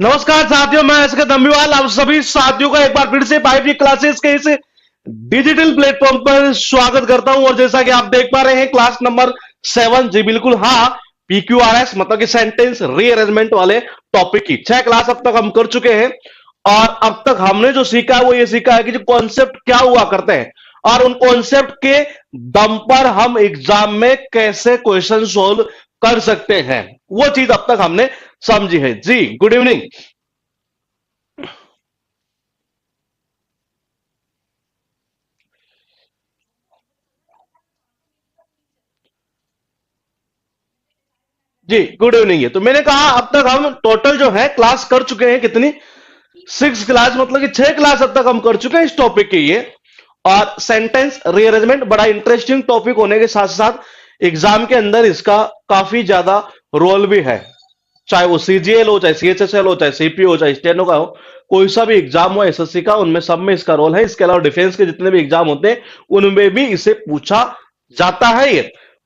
नमस्कार साथियों, मैं एसके दम्बीवाल आप सभी साथियों का एक बार फिर से 5G क्लासेस के इस डिजिटल प्लेटफॉर्म पर स्वागत करता हूं। और जैसा कि आप देख पा रहे हैं, क्लास नंबर 7, जी बिल्कुल हाँ, PQRS मतलब कि सेंटेंस रीअरेंजमेंट वाले टॉपिक की 6 क्लास अब तक हम कर चुके हैं। और अब तक हमने जो सीखा है वो ये सीखा है कि जो कॉन्सेप्ट क्या हुआ करते हैं और उन कॉन्सेप्ट के दम पर हम एग्जाम में कैसे क्वेश्चन सोल्व कर सकते हैं, वो चीज अब तक हमने समझी है। जी गुड इवनिंग। जी गुड इवनिंग। है तो मैंने कहा अब तक हम टोटल जो है क्लास कर चुके हैं कितनी, 6 क्लास, मतलब कि 6 क्लास अब तक हम कर चुके हैं इस टॉपिक की ये। और सेंटेंस रीअरेंजमेंट बड़ा इंटरेस्टिंग टॉपिक होने के साथ साथ एग्जाम के अंदर इसका काफी ज्यादा रोल भी है। चाहे वो सीजीएल हो, चाहे सीएचएसएल हो, चाहे सीपी हो, चाहे स्टेनो का हो, कोई सा भी एग्जाम हो एसएससी का, उनमें सब में इसका रोल है। इसके अलावा डिफेंस के जितने भी एग्जाम होते हैं उनमें भी इसे पूछा जाता है ये।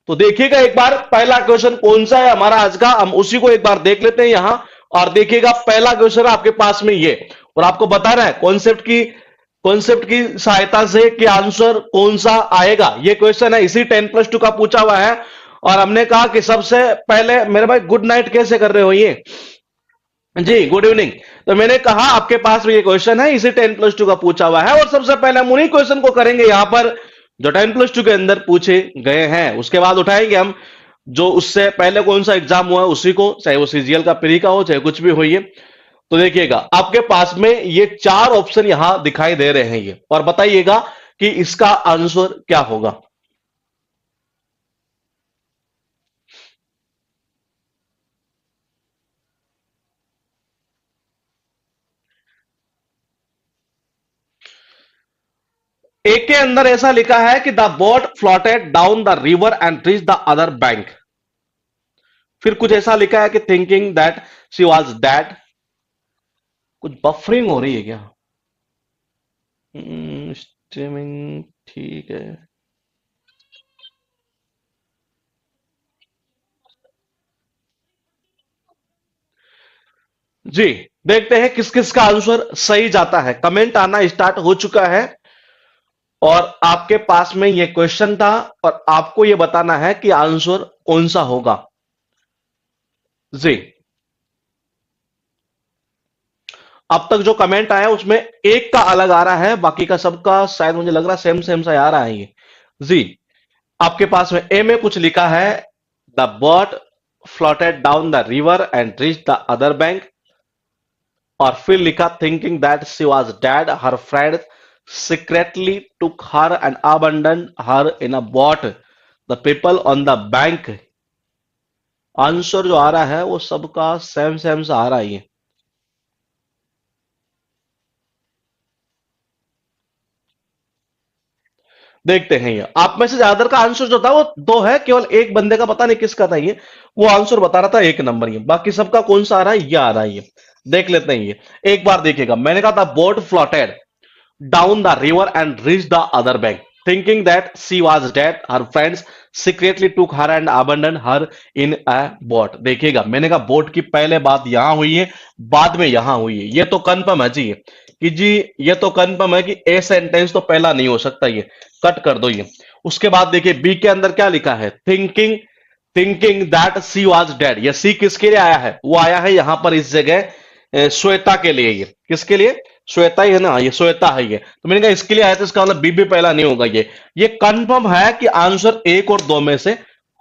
तो देखिएगा एक बार पहला क्वेश्चन कौन सा है हमारा आज का, हम उसी को एक बार देख लेते हैं यहां। और देखिएगा पहला क्वेश्चन आपके पास में ये, और आपको बताना है कॉन्सेप्ट की सहायता से कि आंसर कौन सा आएगा। ये क्वेश्चन है इसी 10+2 का पूछा हुआ है। और हमने कहा कि सबसे पहले मेरे भाई गुड नाइट कैसे कर रहे हो ये, जी गुड इवनिंग। तो मैंने कहा आपके पास में ये क्वेश्चन है इसी 10+2 का पूछा हुआ है, और सबसे पहले हम उन्हीं क्वेश्चन को करेंगे यहां पर जो 10+2 के अंदर पूछे गए हैं। उसके बाद उठाएंगे हम जो उससे पहले कौन सा एग्जाम हुआ है उसी को, चाहे वो सीजीएल का प्री का हो, चाहे कुछ भी हो ये। तो देखिएगा आपके पास में ये 4 ऑप्शन यहां दिखाई दे रहे हैं ये, और बताइएगा कि इसका आंसर क्या होगा। एक के अंदर ऐसा लिखा है कि the boat floated down the river and reach the other bank. फिर कुछ ऐसा लिखा है कि thinking that she was dead. कुछ बफरिंग हो रही है क्या? स्ट्रीमिंग ठीक है। जी देखते हैं किस किस का आंसर सही जाता है। कमेंट आना स्टार्ट हो चुका है और आपके पास में ये क्वेश्चन था और आपको ये बताना है कि आंसर कौन सा होगा। जी अब तक जो कमेंट आया उसमें एक का अलग आ रहा है, बाकी का सबका शायद मुझे लग रहा है सेम सेम सा आ रहा है ये। जी आपके पास में ए में कुछ लिखा है the bird floated down the river and reach the other bank. और फिर लिखा thinking that she was dead her friend secretly took her and abandoned her in a boat. The people on the bank. Answer जो आ रहा है वो सबका same same सा आ रहा है ये। देखते हैं ये आप में से ज्यादातर का आंसर जो था वो दो है, केवल एक बंदे का पता नहीं किसका था ये, वो आंसर बता रहा था एक नंबर ये। बाकी सबका कौन सा आ रहा है, ये आ रहा है ये। देख लेते हैं ये एक बार देखिएगा। मैंने कहा था boat floated down the river and reached the other bank. Thinking that she was dead, her friends secretly took her and abandoned her in a boat. देखिएगा मैंने कहा बोट की पहले बात यहां हुई है, बाद में यहां हुई है। ये तो कंफर्म है जी कि जी ये तो कंफर्म है कि ए सेंटेंस तो पहला नहीं हो सकता, ये कट कर दो ये। उसके बाद देखिए बी के अंदर क्या लिखा है, thinking that she was dead. ये सी किसके लिए आया है, वो आया है यहां पर इस जगह श्वेता के लिए। ये किसके लिए, श्वेता ही है ना, ये श्वेता है ये। तो मैंने कहा इसके लिए आया था, इसका मतलब बी भी पहला नहीं होगा। ये कंफर्म है कि आंसर एक और दो में से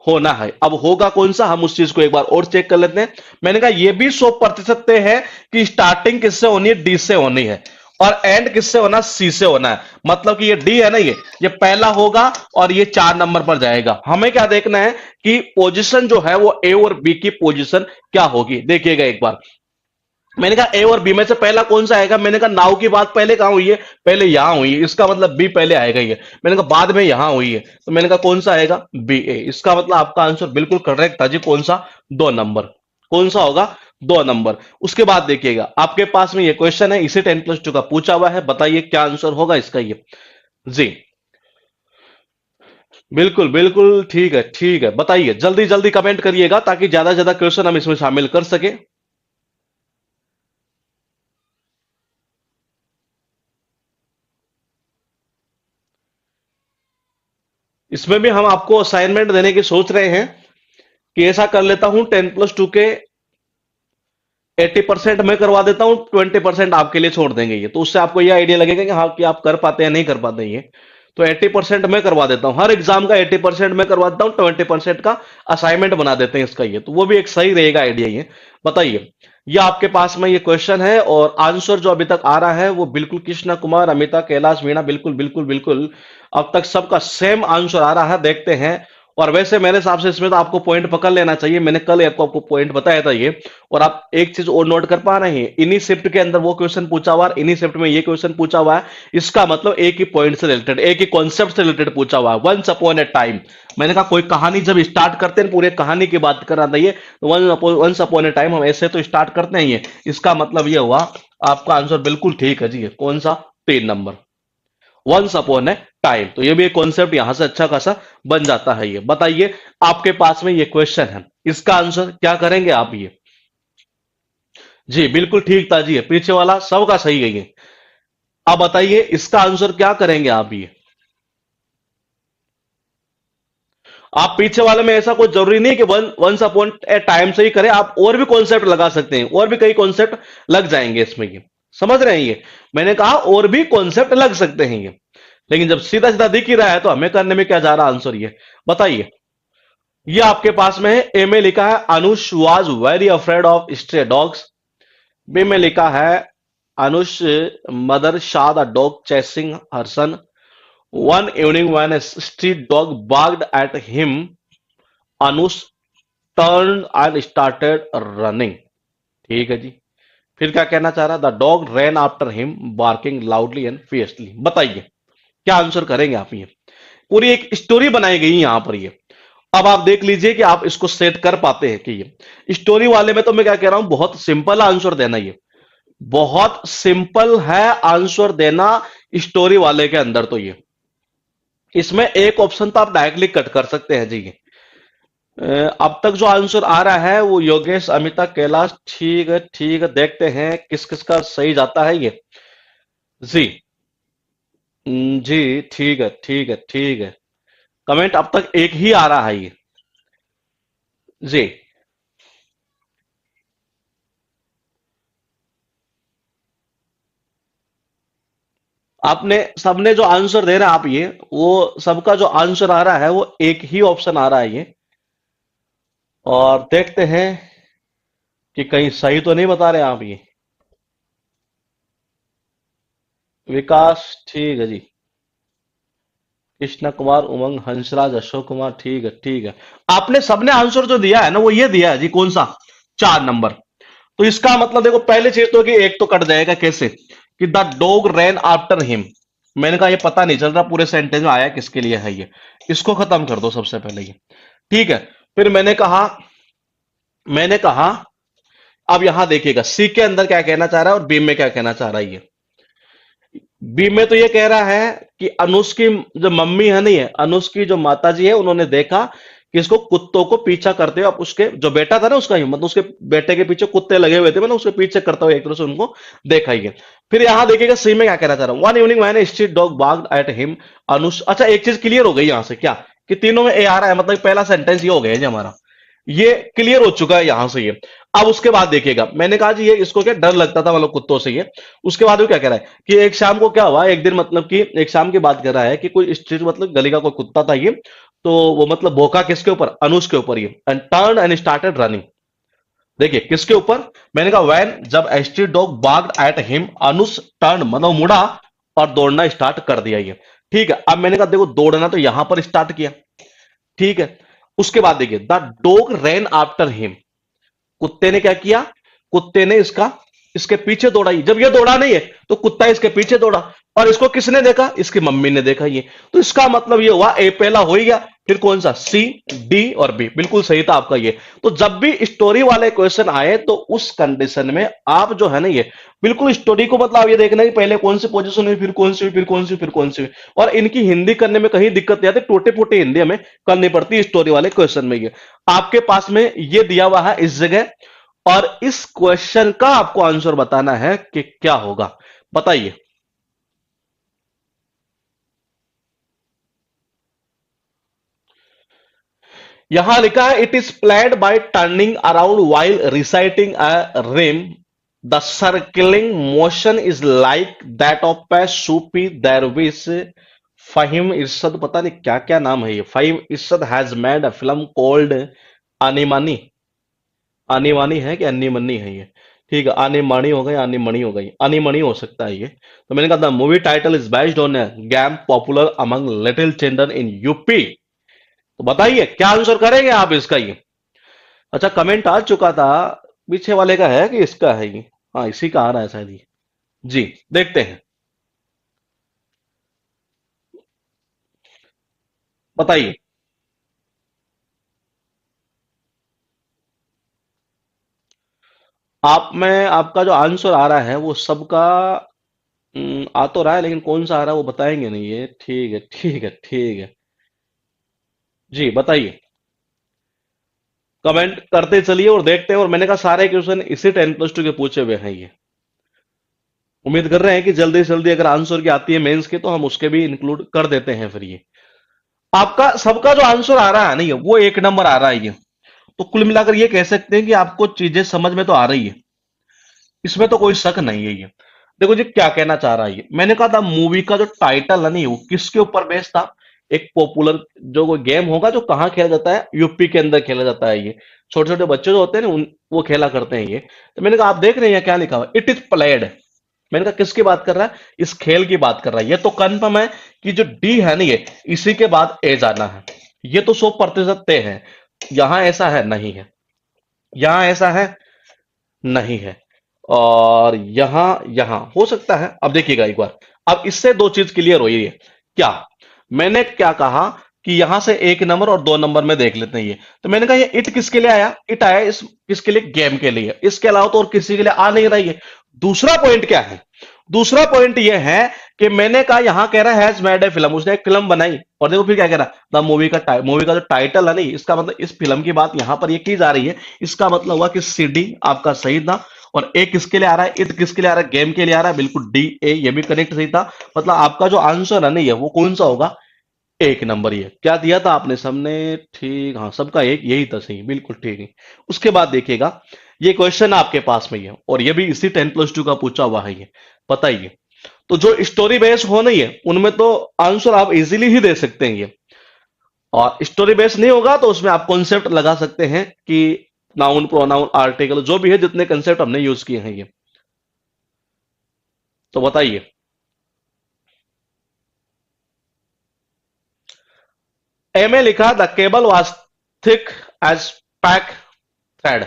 होना है। अब होगा कौन सा, हम उस चीज को एक बार और चेक कर लेते हैं। मैंने कहा ये भी 100% तय है कि स्टार्टिंग किससे होनी है, डी से होनी है, और एंड किससे होना, सी से होना है। मतलब कि ये डी है ना, ये पहला होगा और ये 4 नंबर पर जाएगा। हमें क्या देखना है कि पोजीशन जो है वो ए और बी की पोजीशन क्या होगी। देखिएगा एक बार, मैंने कहा ए और बी में से पहला कौन सा आएगा। मैंने कहा नाउ की बात पहले कहां हुई है, पहले यहां हुई है, इसका मतलब बी पहले आएगा ये। मैंने कहा बाद में यहां हुई है, तो मैंने कहा कौन सा आएगा, बी ए। इसका मतलब आपका आंसर बिल्कुल करेक्ट था जी। कौन सा, 2 नंबर। कौन सा होगा, 2 नंबर। उसके बाद देखिएगा आपके पास में ये क्वेश्चन है इसे 10+2 का पूछा हुआ है। बताइए क्या आंसर होगा इसका ये। जी बिल्कुल बिल्कुल ठीक है, ठीक है। बताइए जल्दी जल्दी कमेंट करिएगा ताकि ज्यादा से ज्यादा क्वेश्चन हम इसमें शामिल कर सके। इसमें भी हम आपको असाइनमेंट देने की सोच रहे हैं कि ऐसा कर लेता हूं 10+2 के 80% मैं करवा देता हूं, 20% आपके लिए छोड़ देंगे ये, तो उससे आपको ये आइडिया लगेगा कि हाँ कि आप कर पाते हैं नहीं कर पाते ये। तो 80% मैं करवा देता हूं, हर एग्जाम का 80% मैं करवा देता हूं, 20% का असाइनमेंट बना देते हैं इसका, ये तो वो भी एक सही रहेगा आइडिया ये। बताइए, ये आपके पास में ये क्वेश्चन है और आंसर जो अभी तक आ रहा है वो बिल्कुल कृष्णा कुमार, अमिता, कैलाश, वीणा, बिल्कुल बिल्कुल बिल्कुल अब तक सबका सेम आंसर आ रहा है। देखते हैं। और वैसे मेरे हिसाब से इसमें तो आपको पॉइंट पकड़ लेना चाहिए, मैंने कल आपको पॉइंट बताया था ये। और आप एक चीज और नोट कर पा रहे हैं, इन्हीं शिफ्ट के अंदर वो क्वेश्चन पूछा हुआ है, इन्हीं शिफ्ट में ये क्वेश्चन पूछा हुआ है। इसका मतलब एक ही पॉइंट से रिलेटेड, एक ही कॉन्सेप्ट से रिलेटेड पूछा हुआ है। वंस अपॉन ए टाइम, मैंने कहा कोई कहानी जब स्टार्ट करते हैं पूरे कहानी की बात करना चाहिए, तो वंस अपॉन ए टाइम हम ऐसे तो स्टार्ट करते हैं ये। इसका मतलब ये हुआ आपका आंसर बिल्कुल ठीक है जी। कौन सा? 3 number, once upon a time. तो ये भी एक कॉन्सेप्ट यहां से अच्छा खासा बन जाता है ये। बताइए, आपके पास में ये क्वेश्चन है, इसका आंसर क्या करेंगे आप ये? जी बिल्कुल ठीक था जी, पीछे वाला सबका सही है ये। अब बताइए इसका आंसर क्या करेंगे आप ये? आप पीछे वाले में ऐसा कोई जरूरी नहीं कि वंस अपॉन ए टाइम से ही करें, आप और भी कॉन्सेप्ट लगा सकते हैं, और भी कई कॉन्सेप्ट लग जाएंगे इसमें ये। समझ रहे हैं ये? मैंने कहा और भी कॉन्सेप्ट लग सकते हैं ये, लेकिन जब सीधा सीधा दिख ही रहा है तो हमें करने में क्या जा रहा आंसर ये? बताइए। ये आपके पास में है, ए में लिखा है Anush was very afraid of stray dogs. B में लिखा है Anush mother saw the dog chasing her son. One evening when a street dog barked at him, Anush turned and started running। ठीक है जी। फिर क्या कहना चाह रहा? The dog ran after him barking loudly and fiercely। बताइए क्या आंसर करेंगे आप ये? पूरी एक स्टोरी बनाई गई यहां पर ये। अब आप देख लीजिए कि आप इसको सेट कर पाते हैं कि ये स्टोरी वाले में तो मैं क्या कह रहा हूं, बहुत सिंपल आंसर देना, ये बहुत सिंपल है आंसर देना स्टोरी वाले के अंदर। तो ये इसमें एक ऑप्शन तो आप डायरेक्टली कट कर सकते हैं जी। अब तक जो आंसर आ रहा है वो योगेश, अमिता, कैलाश, ठीक है ठीक है। देखते हैं किस किस का सही जाता है ये। जी जी ठीक है ठीक है ठीक है। कमेंट अब तक एक ही आ रहा है ये। जी आपने सबने जो आंसर दे रहे हैं आप ये, वो सबका जो आंसर आ रहा है वो एक ही ऑप्शन आ रहा है ये। और देखते हैं कि कहीं सही तो नहीं बता रहे आप ये। विकास ठीक है जी। कृष्णा कुमार, उमंग, हंसराज, अशोक कुमार, ठीक है ठीक है। आपने सबने आंसर जो दिया है ना वो ये दिया है जी, कौन सा? 4 नंबर। तो इसका मतलब देखो, पहले चीज तो कि एक तो कट जाएगा कैसे, कि the dog rain after him. मैंने कहा ये पता नहीं चल रहा पूरे सेंटेंस में आया किसके लिए है ये, इसको खत्म कर दो सबसे पहले ये। ठीक है। फिर मैंने कहा अब यहां देखिएगा सी के अंदर क्या कहना चाह रहा है और बी में क्या कहना चाह रहा है ये। बी में तो ये कह रहा है कि अनुष की जो मम्मी है नहीं है, अनुष की जो माता जी है, उन्होंने देखा कि इसको कुत्तों को पीछा करते हुए, अब उसके जो बेटा था ना उसका ही, मतलब उसके बेटे के पीछे कुत्ते लगे हुए थे, मतलब उसके पीछे करते हुए एक तरह से उनको देखा ही है। फिर यहां देखिएगा सी में क्या कहना चाह रहा हूं, one evening man street dog barked at him Anush. अच्छा एक चीज क्लियर हो गई यहां से, क्या कि तीनों में ए आ रहा है, मतलब पहला सेंटेंस ये हो गया जी हमारा, ये क्लियर हो चुका है यहां से ये। अब उसके बाद देखिएगा, मैंने कहा जी ये इसको क्या डर लगता था मतलब कुत्तों से ये। उसके बाद वो क्या कह रहा है कि एक शाम को क्या हुआ, एक दिन मतलब कि एक शाम की बात कर रहा है कि कोई स्ट्रीट मतलब गली का कोई कुत्ता था ये, तो वो मतलब भौंका किसके ऊपर? अनुष के ऊपर ये, and turn and started running. देखिए किसके ऊपर? मैंने कहा वैन जब street dog barked at him, Anush turn मतलब मुड़ा और दौड़ना स्टार्ट कर दिया ये। ठीक है। अब मैंने कहा देखो दौड़ना तो यहां पर स्टार्ट किया, ठीक है। उसके बाद देखिए the dog rain after him, कुत्ते ने क्या किया? कुत्ते ने इसके पीछे दौड़ा ही। जब ये दौड़ा नहीं है तो कुत्ता इसके पीछे दौड़ा, और इसको किसने देखा? इसकी मम्मी ने देखा ये। तो इसका मतलब ये हुआ ए पहला हो ही गया, फिर कौन सा? सी, डी और बी बिल्कुल सही था आपका ये। तो जब भी स्टोरी वाले क्वेश्चन आए तो उस कंडीशन में आप जो है ना ये बिल्कुल स्टोरी को मतलब ये देखना कि पहले कौन सी पोजीशन हुई, फिर कौन सी हुई, फिर कौन सी, फिर कौन सी हुई। और इनकी हिंदी करने में कहीं दिक्कत नहीं आती, टोटे पोटे हिंदी हमें करनी पड़ती है स्टोरी वाले क्वेश्चन में। ये आपके पास में ये दिया हुआ है इस जगह, और इस क्वेश्चन का आपको आंसर बताना है कि क्या होगा। बताइए। यहां लिखा है it is played by turning around while reciting a rhyme, the circling motion is like that of a Sufi dervish. Fahim Irshad, पता नहीं क्या क्या नाम है ये, Fahim Irshad has made a film called अनिमानी। अनिमानी है कि अन्नीमनी है ये? ठीक है, अनिमानी हो गई, अनिमणी हो गई, अनिमणी हो सकता है ये। तो मैंने कहा the movie title is based on A game popular among little children in UP. तो बताइए क्या आंसर करेंगे आप इसका ये? अच्छा, कमेंट आ चुका था, पीछे वाले का है कि इसका है ये? हाँ, इसी का आ रहा है शायद ये। जी, देखते हैं, बताइए। आप में आपका जो आंसर आ रहा है वो सबका आ तो रहा है, लेकिन कौन सा आ रहा है वो बताएंगे नहीं ये। ठीक है, ठीक है, ठीक है। जी, बताइए, कमेंट करते चलिए और देखते हैं। और मैंने कहा सारे क्वेश्चन इसी 10+2 के पूछे हुए हैं ये। उम्मीद कर रहे हैं कि जल्दी से जल्दी अगर आंसर की आती है मेंस की तो हम उसके भी इंक्लूड कर देते हैं फिर ये। आपका सबका जो आंसर आ रहा है नहीं, वो एक नंबर आ रहा है ये। तो कुल मिलाकर ये कह सकते हैं कि आपको चीजें समझ में तो आ रही है, इसमें तो कोई शक नहीं है ये। देखो जी, क्या कहना चाह रहा है ये, मैंने कहा था मूवी का जो टाइटल है नहीं, वो किसके ऊपर बेस्ड था? एक पॉपुलर जो कोई गेम होगा जो कहाँ खेला जाता है, यूपी के अंदर खेला जाता है ये। छोटे छोटे बच्चे जो होते हैं ना वो खेला करते हैं ये। तो मैंने कहा आप देख रहे हैं क्या लिखा हुआ, इट इज प्लेड। मैंने कहा किसकी बात कर रहा है? इस खेल की बात कर रहा है। ये तो कंफर्म है कि जो डी है ना, ये इसी के बाद ए जाना है। ये तो 100% तय है। यहां ऐसा है नहीं है, यहां ऐसा है नहीं है, और यहां यहां हो सकता है। अब देखिएगा एक बार, अब इससे दो चीज क्लियर हो रही है। क्या मैंने क्या कहा कि यहां से एक नंबर और दो नंबर में देख लेते हैं ये। तो मैंने कहा ये इट किसके लिए आया? इट आया इस किसके लिए? गेम के लिए। इसके अलावा तो और किसी के लिए आ नहीं रही है। दूसरा पॉइंट क्या है? दूसरा पॉइंट यह है कि मैंने कहा यहां कह रहा है हैज मेड ए फिल्म, उसने एक फिल्म बनाई। और देखो फिर क्या कह रहा, द मूवी का जो टाइटल है नहीं, इसका मतलब इस फिल्म की बात यहां पर ये की जा रही है। इसका मतलब हुआ कि सीडी आपका सही था। और ए किसके लिए आ रहा है? इट किसके लिए आ रहा है? गेम के लिए आ रहा है। बिल्कुल डी ए, ये भी कनेक्ट सही था। मतलब आपका जो आंसर है नहीं है वो कौन सा होगा? एक नंबर। ये क्या दिया था आपने सबने? ठीक, हाँ, सबका एक यही था सही, बिल्कुल ठीक है। उसके बाद देखिएगा, ये क्वेश्चन आपके पास में ही है और ये भी इसी 10+2 का पूछा हुआ है ये। बताइए, तो जो स्टोरी बेस्ड हो नहीं है उनमें तो आंसर आप इजीली ही दे सकते हैं ये। और स्टोरी बेस्ड नहीं होगा तो उसमें आप कॉन्सेप्ट लगा सकते हैं कि नाउन, प्रोनाउन, आर्टिकल, जो भी है, जितने कंसेप्ट हमने यूज किए हैं ये। तो बताइए। ए में लिखा the cable was thick as pack thread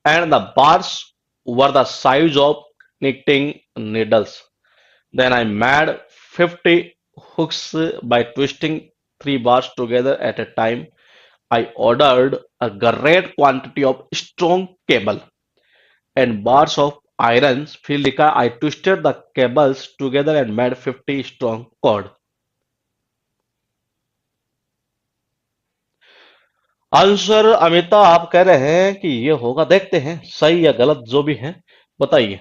and the bars were the size of knitting needles. Then I made 50 hooks by twisting 3 bars together at a time. I ordered a great quantity of strong cable and bars of irons. फिर लिखा I twisted the cables together and made 50 strong cord. Answer Amita आप कह रहे हैं कि ये होगा, देखते हैं सही या गलत जो भी है। बताइए।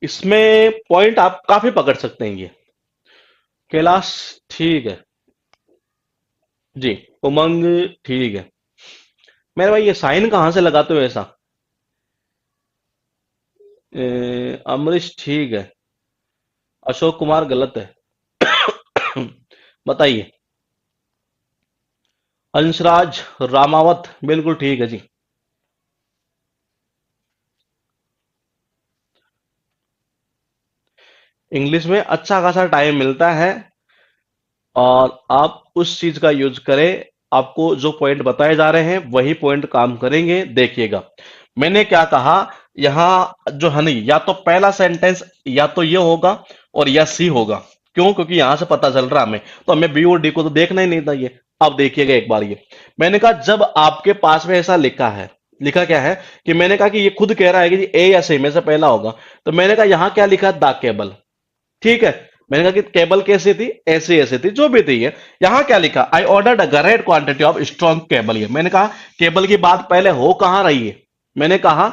इसमें पॉइंट आप काफी पकड़ सकते हैं ये। कैलाश ठीक है। जी, उमंग ठीक है। मेरे भाई ये साइन कहाँ से लगाते हो ऐसा? अमरीश ठीक है। अशोक कुमार गलत है। बताइए। अंशराज रामावत बिल्कुल ठीक है जी। इंग्लिश में अच्छा खासा टाइम मिलता है और आप उस चीज का यूज करें। आपको जो पॉइंट बताए जा रहे हैं वही पॉइंट काम करेंगे। देखिएगा, मैंने क्या कहा, यहां जो है नहीं, या तो पहला सेंटेंस या तो ये होगा और या सी होगा। क्यों? क्योंकि यहां से पता चल रहा हमें, तो हमें बी और डी को तो देखना ही नहीं था ये। अब देखिएगा एक बार ये, मैंने कहा जब आपके पास में ऐसा लिखा है, लिखा क्या है कि मैंने कहा कि ये खुद कह रहा है कि जी ए या सी में से पहला होगा। तो मैंने कहा यहां क्या लिखा, द केबल। ठीक है, मैंने कहा कि केबल कैसी थी, ऐसी ऐसी थी, जो भी थी ये। यहां क्या लिखा, I ordered a great quantity of strong cable. ये मैंने कहा केबल की बात पहले हो कहां रही है? मैंने कहा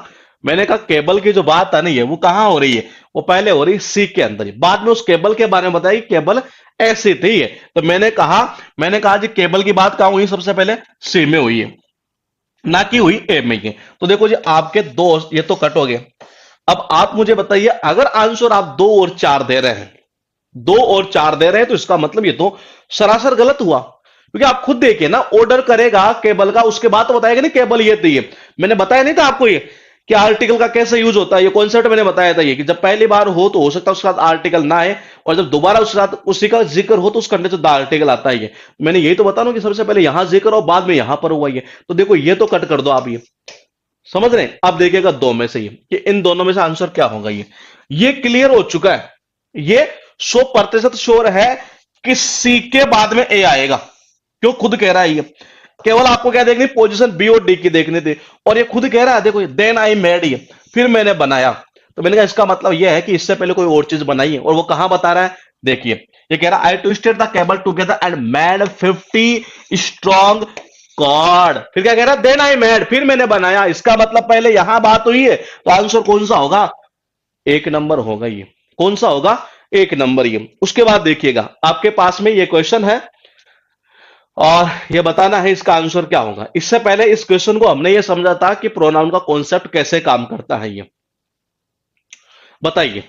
मैंने कहा केबल की जो बात है नहीं है वो कहां हो रही है, वो पहले हो रही है सी के अंदर ही, बाद में उस केबल के बारे में बताया कि केबल ऐसी थी है। तो मैंने कहा जी केबल की बात कहां हुई, सबसे पहले सी में हुई है, ना कि हुई ए में ही। तो देखो जी आपके दो ये तो कट हो गए। अब आप मुझे बताइए, अगर आंसर आप 2 और 4 दे रहे हैं, 2 और 4 दे रहे हैं, तो इसका मतलब ये तो सरासर गलत हुआ, क्योंकि आप खुद देखिए ना, ऑर्डर करेगा केबल का, उसके बाद तो बताएगा नहीं केबल ये थी ये। मैंने बताया नहीं था आपको ये कि आर्टिकल का कैसे यूज होता है, ये कॉन्सेप्ट मैंने बताया था ये, कि जब पहली बार हो तो हो सकता है उसके साथ आर्टिकल ना आए, और जब दोबारा उसके साथ उसी का जिक्र हो तो उस कंडीशन द आर्टिकल आता है ये। मैंने यही तो बता रहा हूं कि सबसे पहले यहां जिक्र और बाद में यहां पर हुआ ये। तो देखो ये तो कट कर दो आप, ये समझ रहे हैं। अब देखिएगा दो में से ये कि इन दोनों में से आंसर क्या होगा, ये क्लियर हो चुका है। ये 100% श्योर है कि सी के बाद में ए आएगा, क्यों खुद कह रहा है ये। केवल आपको क्या देखनी, पोजीशन बी और डी की देखनी थी, और ये खुद कह रहा है देखो, देन आई मेड, ये फिर मैंने बनाया। तो मैंने कहा इसका मतलब यह है कि इससे पहले कोई और चीज बनाई है, और वो कहां बता रहा है, देखिए ये कह रहा है I twisted the cable together and made 50 strong cord. फिर क्या कह रहा है, देन आई मेड, फिर मैंने बनाया। इसका मतलब पहले यहां बात हुई है, तो आंसर कौन सा होगा, एक नंबर होगा ये। कौन सा होगा, एक नंबर ये। उसके बाद देखिएगा आपके पास में ये क्वेश्चन है, और ये बताना है इसका आंसर क्या होगा। इससे पहले इस क्वेश्चन को हमने ये समझा था कि प्रोनाउन का कॉन्सेप्ट कैसे काम करता है, ये बताइए।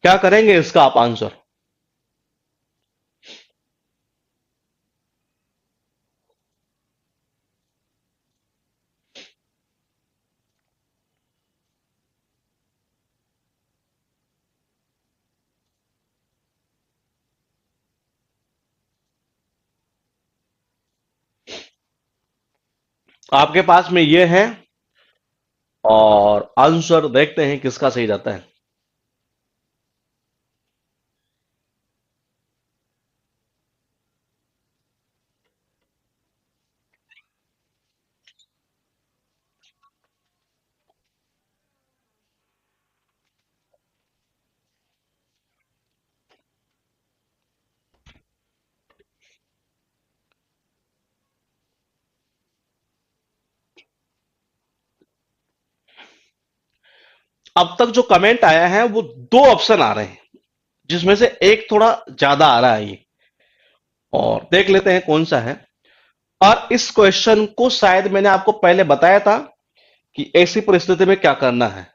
क्या करेंगे इसका आप आंसर। आपके पास में ये है, और आंसर देखते हैं किसका सही जाता है। अब तक जो कमेंट आया है वो दो ऑप्शन आ रहे हैं, जिसमें से एक थोड़ा ज्यादा आ रहा है ये, और देख लेते हैं कौन सा है। और इस क्वेश्चन को शायद मैंने आपको पहले बताया था कि ऐसी परिस्थिति में क्या करना है।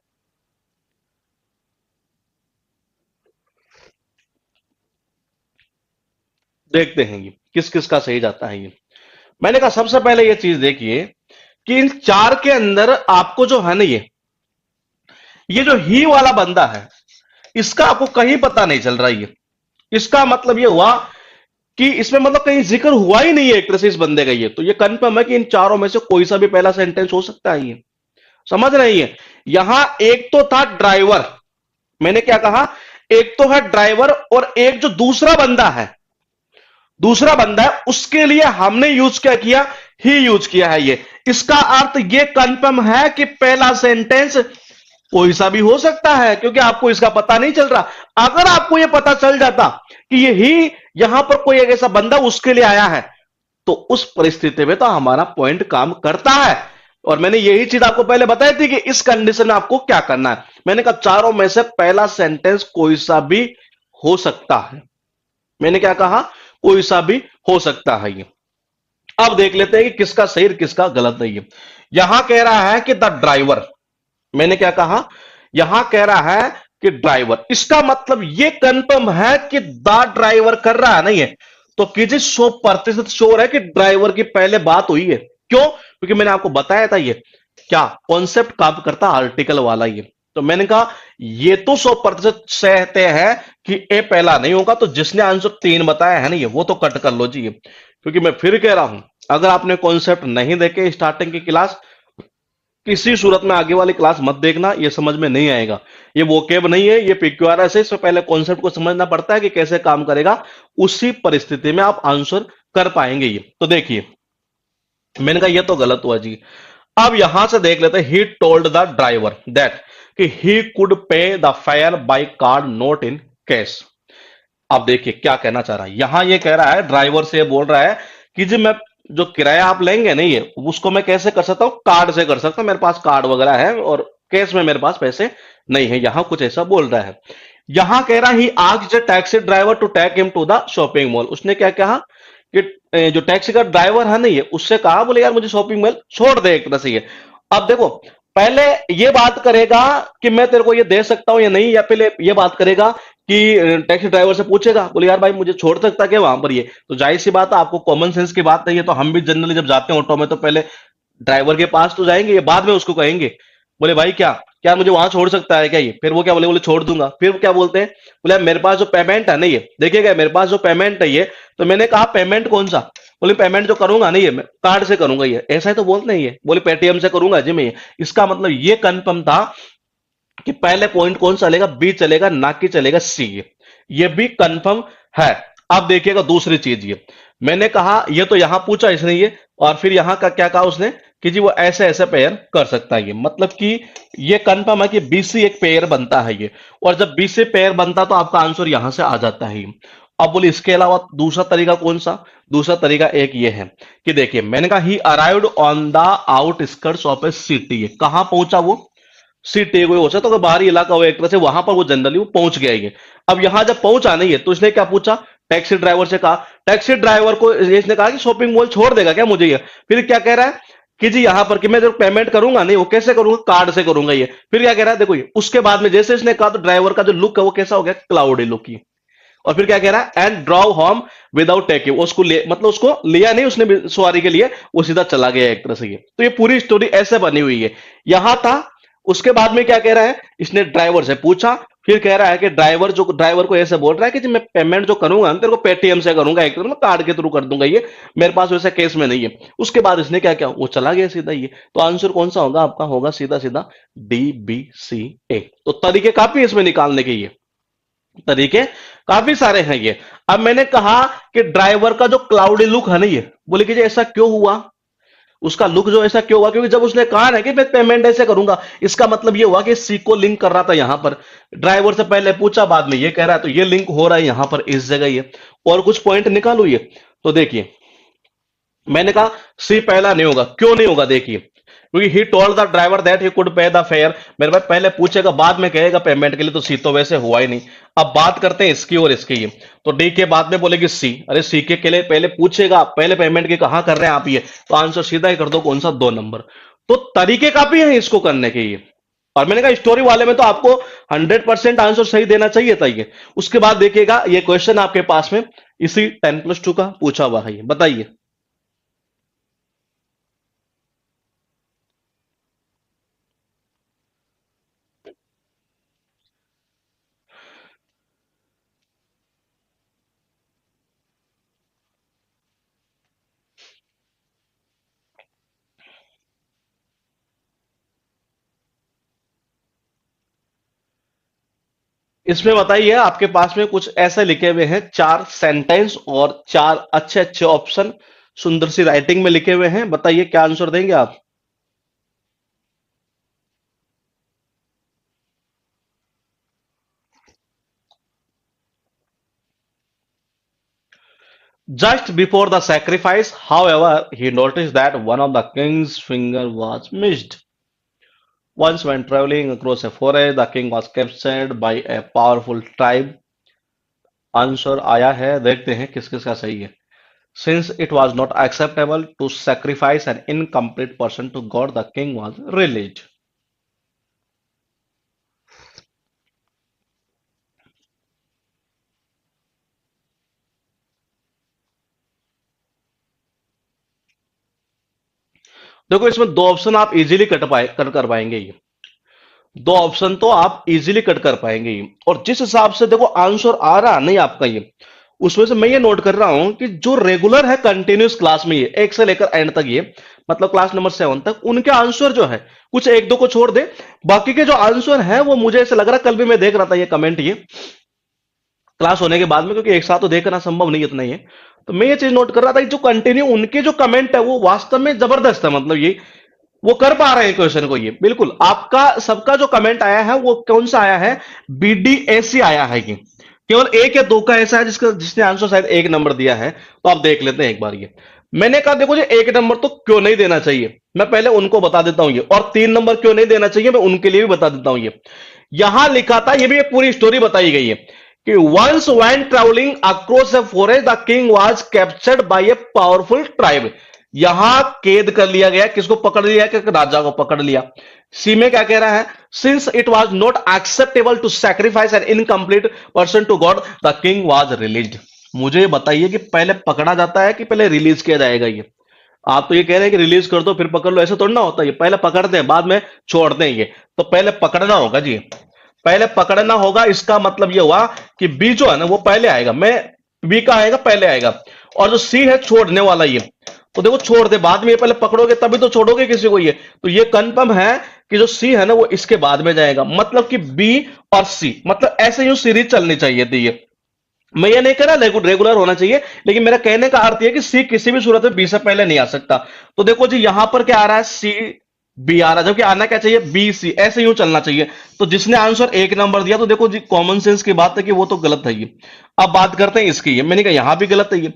देखते हैं ये किस किस का सही जाता है ये। मैंने कहा सबसे पहले ये चीज देखिए कि इन चार के अंदर आपको जो है ना, ये जो ही वाला बंदा है, इसका आपको कहीं पता नहीं चल रहा है ये। इसका मतलब ये हुआ कि इसमें मतलब कहीं जिक्र हुआ ही नहीं है एक तरह से इस बंदे का। ये तो ये कंफर्म है कि इन चारों में से कोई सा भी पहला सेंटेंस हो सकता है ये। समझ रही है। यहां एक तो था ड्राइवर, मैंने क्या कहा, एक तो है ड्राइवर, और एक जो दूसरा बंदा है उसके लिए हमने यूज क्या किया, ही यूज किया है ये। इसका अर्थ ये कंफर्म है कि पहला सेंटेंस कोई सा भी हो सकता है, क्योंकि आपको इसका पता नहीं चल रहा। अगर आपको यह पता चल जाता कि ये ही यहां पर कोई एक ऐसा बंदा उसके लिए आया है, तो उस परिस्थिति में तो हमारा पॉइंट काम करता है। और मैंने यही चीज आपको पहले बताई थी कि इस कंडीशन में आपको क्या करना है। मैंने कहा चारों में से पहला सेंटेंस कोई सा भी हो सकता है। मैंने क्या कहा, कोई सा भी हो सकता है ये। अब देख लेते हैं कि किसका सही और किसका गलत नहीं है। यहां कह रहा है कि द ड्राइवर, मैंने क्या कहा, यहां कह रहा है कि ड्राइवर, इसका मतलब यह कंफर्म है कि द ड्राइवर कर रहा है नहीं है। तो कीजिए 100% श्योर है कि ड्राइवर की पहले बात हुई है। क्यों, क्योंकि मैंने आपको बताया था ये क्या कॉन्सेप्ट काम करता, आर्टिकल वाला ये। तो मैंने कहा ये तो 100% सहते हैं कि ए पहला नहीं होगा। तो जिसने आंसर 3 बताया है ना ये, वो तो कट कर लो जी ये। क्योंकि मैं फिर कह रहा हूं, अगर आपने कॉन्सेप्ट नहीं देखे स्टार्टिंग की क्लास, किसी सूरत में आगे वाली क्लास मत देखना, ये समझ में नहीं आएगा। ये वोकेब नहीं है, ये PQRS है। इससे पहले कॉन्सेप्ट को समझना पड़ता है कि कैसे काम करेगा, उसी परिस्थिति में आप आंसर कर पाएंगे ये। तो देखिए मैंने कहा ये तो गलत हुआ जी। अब यहां से देख लेते हैं, he told the driver that कि he could pay the fare by card not in cash. अब देखिए क्या कहना चाह रहा है, यहां ये कह रहा है, ड्राइवर से बोल रहा है कि जी मैं जो किराया आप लेंगे नहीं है उसको मैं कैसे कर सकता हूँ, कार्ड से कर सकता हूँ, मेरे पास कार्ड वगैरह है और कैश में मेरे पास पैसे नहीं है, यहां कुछ ऐसा बोल रहा है। यहां कह रहा he asked the taxi driver to take him to the shopping mall. उसने क्या कहा कि जो टैक्सी का ड्राइवर है नहीं है उससे कहा, बोले यार मुझे शॉपिंग मॉल छोड़ दे एक तरह से ये। अब देखो, पहले ये बात करेगा कि मैं तेरे को ये दे सकता हूं या नहीं, या पहले ये बात करेगा कि टैक्सी ड्राइवर से पूछेगा, बोले यार भाई मुझे छोड़ सकता क्या वहां पर ये। तो जाहिर सी बात है, आपको कॉमन सेंस की बात नहीं है, तो हम भी जनरली जब जाते हैं ऑटो में तो पहले ड्राइवर के पास तो जाएंगे, ये बाद में उसको कहेंगे, बोले भाई क्या क्या मुझे वहां छोड़ सकता है क्या ये। फिर वो क्या बोले, बोले छोड़ दूंगा। फिर वो क्या बोलते हैं, बोले यार मेरे पास जो पेमेंट है नहीं है, देखिएगा मेरे पास जो पेमेंट है ये, तो मैंने कहा पेमेंट कौन सा, बोले पेमेंट जो करूंगा नहीं है मैं कार्ड से करूंगा ये। ऐसा ही तो बोलते नहीं है, बोले पेटीएम से करूंगा जी मैं ये। इसका मतलब ये कंफर्म था कि पहले पॉइंट कौन सा चलेगा, बी चलेगा, ना कि चलेगा सी। ये भी कंफर्म है। अब देखिएगा दूसरी चीज, ये मैंने कहा ये तो यहां पूछा इसने ये, और फिर यहां का क्या कहा उसने कि जी वो ऐसे ऐसे पेयर कर सकता है ये, मतलब कि ये कंफर्म है कि बीसी एक पेयर बनता है ये। और जब बीसी पेयर बनता तो आपका आंसर यहां से आ जाता है ये। अब बोले इसके अलावा दूसरा तरीका कौन सा, दूसरा तरीका एक ये है कि देखिए मैंने कहा ही arrived on the outskirts of A city, कहां पहुंचा वो, सिटी कोई हो सकता है बाहरी इलाका हो एक तरह से, वहां पर वो जनरली वो पहुंच गया ये। अब यहां जब पहुंचा नहीं है तो इसने क्या पूछा, टैक्सी ड्राइवर से कहा, टैक्सी ड्राइवर को इसने कहा कि शॉपिंग मॉल छोड़ देगा क्या मुझे ये। फिर क्या कह रहा है कि जी यहां पर कि मैं जब पेमेंट करूंगा नहीं, वो कैसे करूंगा, कार्ड से करूंगा ये। फिर क्या कह रहा है, देखो ये उसके बाद में जैसे इसने कहा तो ड्राइवर का जो लुक है वो कैसा हो गया, क्लाउडी लुक की। और फिर क्या कह रहा है, and draw home without taking, उसको ले मतलब उसको लिया नहीं उसने सवारी के लिए, वो सीधा चला गया एक तरह से ये। तो ये पूरी स्टोरी ऐसे बनी हुई है। यहां था, उसके बाद में क्या कह रहा है, इसने ड्राइवर से पूछा, फिर कह रहा है कि ड्राइवर को ऐसे बोल रहा है कि जी मैं पेमेंट जो करूंगा ना तेरे को पेटीएम से करूंगा, एक तरह कार्ड के थ्रू कर दूंगा ये, मेरे पास वैसे केस में नहीं है। उसके बाद इसने क्या किया, वो चला गया सीधा ये। तो आंसर कौन सा होगा आपका, होगा सीधा सीधा DBCA। तो तरीके काफी इसमें निकालने के, ये तरीके काफी सारे हैं ये। अब मैंने कहा कि ड्राइवर का जो क्लाउडी लुक है ना ये, बोले कि जी ऐसा क्यों हुआ, उसका लुक जो ऐसा क्यों हुआ, क्योंकि जब उसने कहा ना कि मैं पेमेंट ऐसे करूंगा, इसका मतलब ये हुआ कि सी को लिंक कर रहा था यहां पर। ड्राइवर से पहले पूछा, बाद में ये कह रहा है, तो ये लिंक हो रहा है यहां पर इस जगह ये। और कुछ पॉइंट निकालू ये, तो देखिए मैंने कहा सी पहला नहीं होगा, क्यों नहीं होगा देखिए, क्योंकि ही told the driver that he could pay the fair. मेरे भाई पहले पूछेगा बाद में कहेगा पेमेंट के लिए, तो सी तो वैसे हुआ ही नहीं। अब बात करते हैं इसकी और इसकी ये, तो डी के बाद में बोलेगी सी, अरे सी के लिए पहले पूछेगा, पहले पेमेंट के कहां कर रहे हैं आप ये, तो आंसर सीधा ही कर दो, कौन सा, 2 नंबर। तो तरीके काफी हैं इसको करने के ये। और मैंने कहा स्टोरी वाले में तो आपको 100% आंसर सही देना चाहिए था ये। उसके बाद देखिएगा ये क्वेश्चन आपके पास में इसी 10+2 का पूछा हुआ है, ये बताइए। इसमें बताइए आपके पास में कुछ ऐसे लिखे हुए हैं, 4 सेंटेंस और 4 अच्छे अच्छे ऑप्शन सुंदर सी राइटिंग में लिखे हुए हैं, बताइए क्या आंसर देंगे आप। Just before the sacrifice, however, he noticed that one of the king's finger was missed. Once when traveling across a forest, the king was captured by a powerful tribe. Answer आया है, देखते हैं किस किस का सही है। Since it was not acceptable to sacrifice an incomplete person to God, the king was released. देखो इसमें 2 ऑप्शन आप इजीली कट पाए कर पाएंगे ये, 2 ऑप्शन तो आप इजीली कट कर पाएंगे ये। और जिस हिसाब से देखो आंसर आ रहा नहीं आपका ये, उसमें से मैं ये नोट कर रहा हूं कि जो रेगुलर है कंटिन्यूस क्लास में ये 1 से लेकर एंड तक ये, मतलब क्लास नंबर 7 तक, उनके आंसर जो है कुछ एक दो को छोड़ दे, बाकी के जो आंसर है वो मुझे ऐसा लग रहा है, कल भी मैं देख रहा था ये कमेंट ये क्लास होने के बाद में, क्योंकि एक साथ तो देखना संभव नहीं इतना ही है। तो मैं ये चीज नोट कर रहा था कि जो कंटिन्यू उनके जो कमेंट है वो वास्तव में जबरदस्त है, मतलब ये वो कर पा रहे हैं क्वेश्चन को ये। बिल्कुल आपका सबका जो कमेंट आया है वो कौन सा आया है, BDAC आया है कि केवल एक या दो का ऐसा है जिसका जिसने आंसर शायद 1 नंबर दिया है। तो आप देख लेते हैं एक बार ये। मैंने कहा देखो जी एक नंबर तो क्यों नहीं देना चाहिए, मैं पहले उनको बता देता हूं ये, और 3 नंबर क्यों नहीं देना चाहिए मैं उनके लिए भी बता देता हूं ये। यहां लिखा था, ये भी एक पूरी स्टोरी बताई गई है कि once when travelling across a forest the king was captured by a powerful tribe. यहां कैद कर लिया गया, किसको पकड़ लिया, कि राजा को पकड़ लिया। सी में क्या कह रहा है, since it was not acceptable to sacrifice an incomplete person to God the king was released. मुझे बताइए कि पहले पकड़ा जाता है कि पहले रिलीज किया जाएगा ये? आप तो ये कह रहे हैं कि रिलीज कर दो फिर पकड़ लो, ऐसा थोड़ा ना होता है, ये पहले पकड़ते हैं बाद में छोड़ते हैं ये। तो पहले पकड़ना होगा जी, पहले पकड़ना होगा। इसका मतलब ये हुआ कि बी जो है ना वो पहले आएगा, मैं बी का आएगा पहले आएगा, और जो सी है छोड़ने वाला ये, तो देखो छोड़ दे, बाद में ये पहले पकड़ोगे तभी तो छोड़ोगे किसी को ये। तो ये कंफर्म है कि जो सी है ना वो इसके बाद में जाएगा, मतलब कि बी और सी, मतलब ऐसे यूं सीरीज चलनी चाहिए थी ये। मैं ये नहीं कह रहा रेगुलर होना चाहिए, लेकिन मेरा कहने का अर्थ यह कि सी किसी भी सूरत में बी से पहले नहीं आ सकता। तो देखो जी यहां पर क्या आ रहा है, सी बी आ रहा है, जबकि आना क्या चाहिए, बी सी, ऐसे यूं चलना चाहिए। तो जिसने आंसर 1 नंबर दिया, तो देखो जी कॉमन सेंस की बात है कि वो तो गलत है ये। अब बात करते हैं इसकी, ये मैंने कहा यहां भी गलत है ये।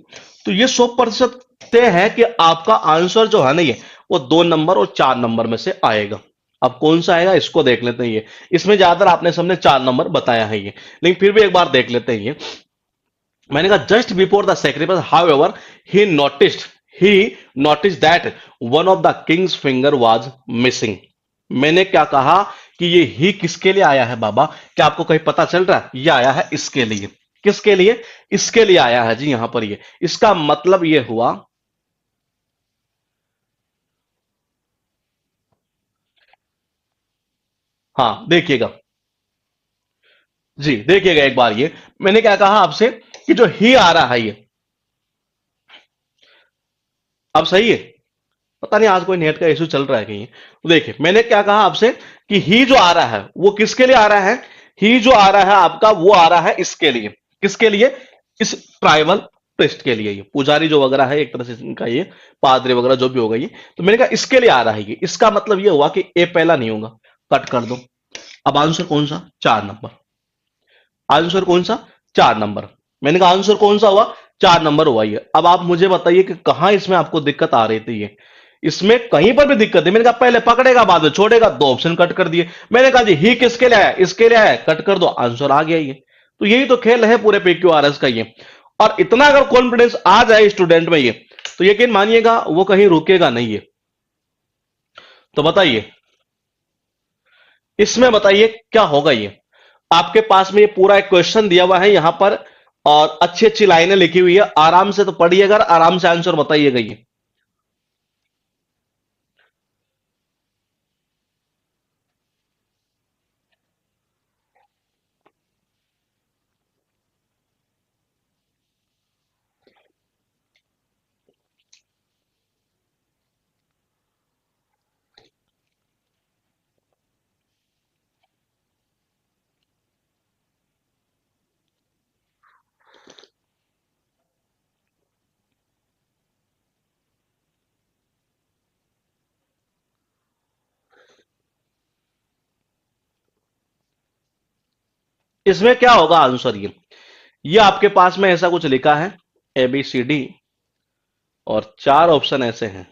तो ये 100% तय है कि आपका आंसर जो है ना ये, वो 2 नंबर और 4 नंबर में से आएगा। अब कौन सा आएगा इसको देख लेते हैं ये। इसमें ज्यादातर आपने सबने 4 नंबर बताया है ये, लेकिन फिर भी एक बार देख लेते हैं ये। मैंने कहा just before the sacrifice how ever he notice that one of the Kings finger was missing. मैंने क्या कहा कि ये ही किसके लिए आया है बाबा, क्या आपको कहीं पता चल रहा है? ये आया है इसके लिए। किसके लिए? इसके लिए आया है जी यहां पर ये। इसका मतलब ये हुआ, हाँ देखिएगा, जी देखिएगा एक बार ये। मैंने क्या कहा आपसे कि जो ही आ रहा है ये, अब सही है? पता नहीं आज कोई नेट का इशू चल रहा है कहीं। तो देखिए मैंने क्या कहा आपसे कि ही जो आ रहा है वो किसके लिए आ रहा है, ही जो आ रहा है आपका वो आ रहा है इसके लिए। किसके लिए? इस ट्राइबल प्रिस्ट के लिए, ये पुजारी जो वगैरह है एक तरह से इनका ये, पादरी वगैरह जो भी होगा ये। तो मैंने कहा इसके लिए आ रहा है ये, इसका मतलब ये हुआ कि ए पहला नहीं होगा, कट कर दो। अब आंसर कौन सा? 4 नंबर। आंसर कौन सा? 4 नंबर। मैंने कहा आंसर कौन सा हुआ? 4 नंबर हुआ ये। अब आप मुझे बताइए कि कहां इसमें आपको दिक्कत आ रही थी ये। इसमें कहीं पर भी दिक्कत है? मैंने कहा पहले पकड़ेगा बाद में छोड़ेगा, 2 ऑप्शन कट कर दिए। मैंने कहा जी ही किसके लिए आया, इसके लिए आया, कट कर दो, आंसर आ गया ये। तो यही तो खेल है पूरे PQRS का ये। और इतना अगर कॉन्फिडेंस आ जाए स्टूडेंट में ये, तो यकीन मानिएगा वो कहीं रुकेगा नहीं है। तो बताइए इसमें, बताइए क्या होगा ये। आपके पास में ये पूरा एक क्वेश्चन दिया हुआ है यहां पर, और अच्छी अच्छी लाइनें लिखी हुई है, आराम से तो पढ़िएगा, आराम से आंसर बताइएगा ये। इसमें क्या होगा आंसर ये आपके पास में ऐसा कुछ लिखा है, ABCD, और 4 ऑप्शन ऐसे हैं।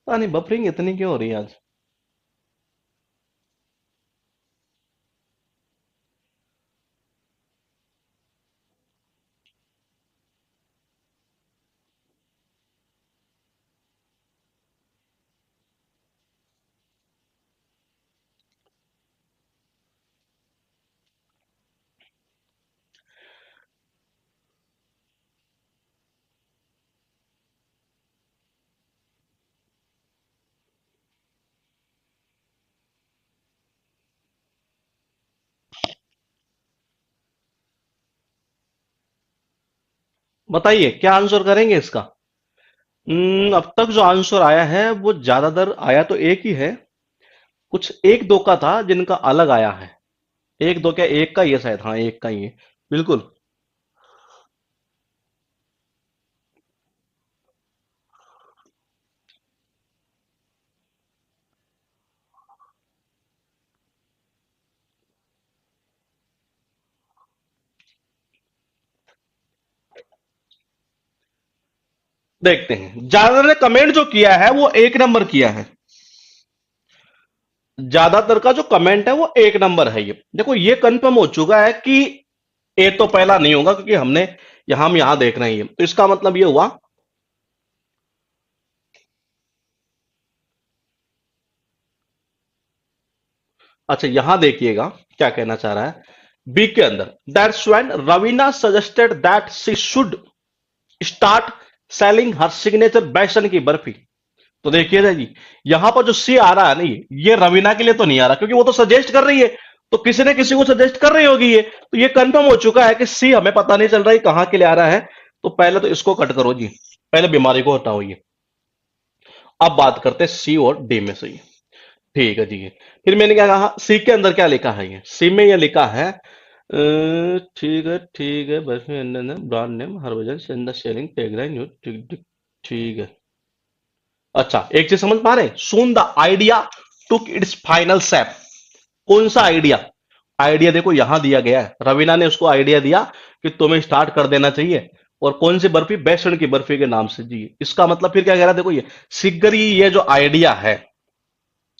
पता नहीं बफरिंग इतनी क्यों हो रही है आज। बताइए क्या आंसर करेंगे इसका। अब तक जो आंसर आया है वो ज्यादातर आया तो एक ही है, कुछ एक दो का था जिनका अलग आया है। एक दो क्या, एक का ही है शायद, हाँ एक का ही है। बिल्कुल। देखते हैं, ज्यादातर ने कमेंट जो किया है वो एक नंबर किया है। ज्यादातर का जो कमेंट है वो एक नंबर है। ये देखो, ये कंफर्म हो चुका है कि ए तो पहला नहीं होगा, क्योंकि हम यहां देख रहे हैं ये, तो इसका मतलब ये हुआ। अच्छा यहां देखिएगा क्या कहना चाह रहा है बी के अंदर। That's when Raveena suggested that she should start selling her signature बेसन की बर्फी। तो देखिए ना जी, यहां पर जो सी आ रहा है ना, ये रवीना के लिए तो नहीं आ रहा, क्योंकि वो तो सजेस्ट कर रही है, तो किसी ने किसी को सजेस्ट कर रही होगी ये, तो ये कंफर्म हो चुका है कि सी हमें पता नहीं चल रहा है कहां के लिए आ रहा है। तो पहले तो इसको कट करो जी, पहले बीमारी को हटाओ ये। अब बात करते हैं सी और डी में से ये। ठीक है जी। फिर मैंने क्या कहा, सी के अंदर क्या लिखा है, ये सी में ये लिखा है ठीक है ठीक है, बस brand name Harbhajan send the sharing tagline, ठीक ठीक ठीक है। अच्छा एक चीज समझ पा रहे हैं, soon the idea took its final step. कौन सा आइडिया? आइडिया देखो यहां दिया गया है, रवीना ने उसको आइडिया दिया कि तुम्हें स्टार्ट कर देना चाहिए। और कौन सी बर्फी? बेसन की बर्फी के नाम से जी। इसका मतलब फिर क्या कह रहा है, देखो ये सिग्गरी, ये जो आइडिया है,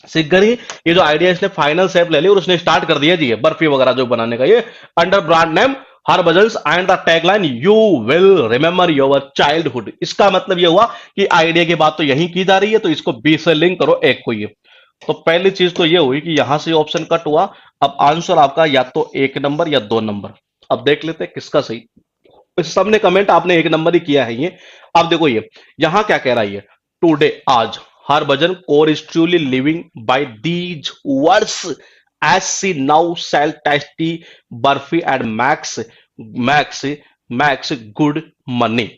सिग्गरी, ये जो आइडिया इसने फाइनल शेप ले ली और उसने स्टार्ट कर दिया जी ये बर्फी वगैरह जो बनाने का, ये under brand name Harbhajan's and the tagline you will remember your childhood. इसका मतलब ये हुआ कि आइडिया की बात तो यहीं की जा रही है, तो इसको बी से लिंक करो एक को ये। तो पहली चीज तो ये हुई कि यहां से ऑप्शन कट हुआ। अब आंसर आपका या तो एक नंबर या दो नंबर। अब देख लेते हैं किसका सही। इस सबने कमेंट आपने एक नंबर ही किया है ये। अब देखो ये यहां क्या कह रहा है ये, टुडे आज Harbhajan Kaur is truly living by these words as she now sell tasty barfi and max max max good money.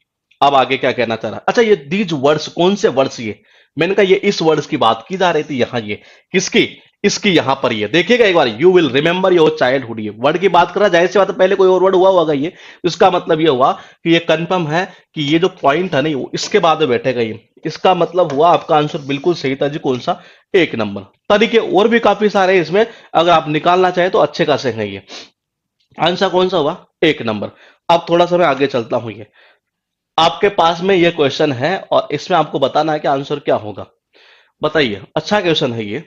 अब आगे क्या कहना चाह रहा है, अच्छा ये दीज वर्ड्स कौन से वर्ड्स ये, मैंने कहा ये इस वर्ड्स की बात की जा रही थी यहां, ये किसकी, इसकी यहां पर ये देखिएगा एक बार, you will remember your childhood, ये वर्ड की बात कर रहा है, जाहिर सी बात है पहले कोई और वर्ड हुआ होगा ये। इसका मतलब ये हुआ कि ये कंफर्म है कि ये जो पॉइंट है नहीं वो इसके बाद में बैठेगा ये। इसका मतलब हुआ आपका आंसर बिल्कुल सही था जी, कौन सा? एक नंबर। तरीके और भी काफी सारे हैं इसमें, अगर आप निकालना चाहें तो अच्छे खासे हैं ये। आंसर कौन सा हुआ? एक नंबर। अब थोड़ा सा मैं आगे चलता हूं ये, आपके पास में ये क्वेश्चन है और इसमें आपको बताना है कि आंसर क्या होगा। बताइए, अच्छा क्वेश्चन है ये।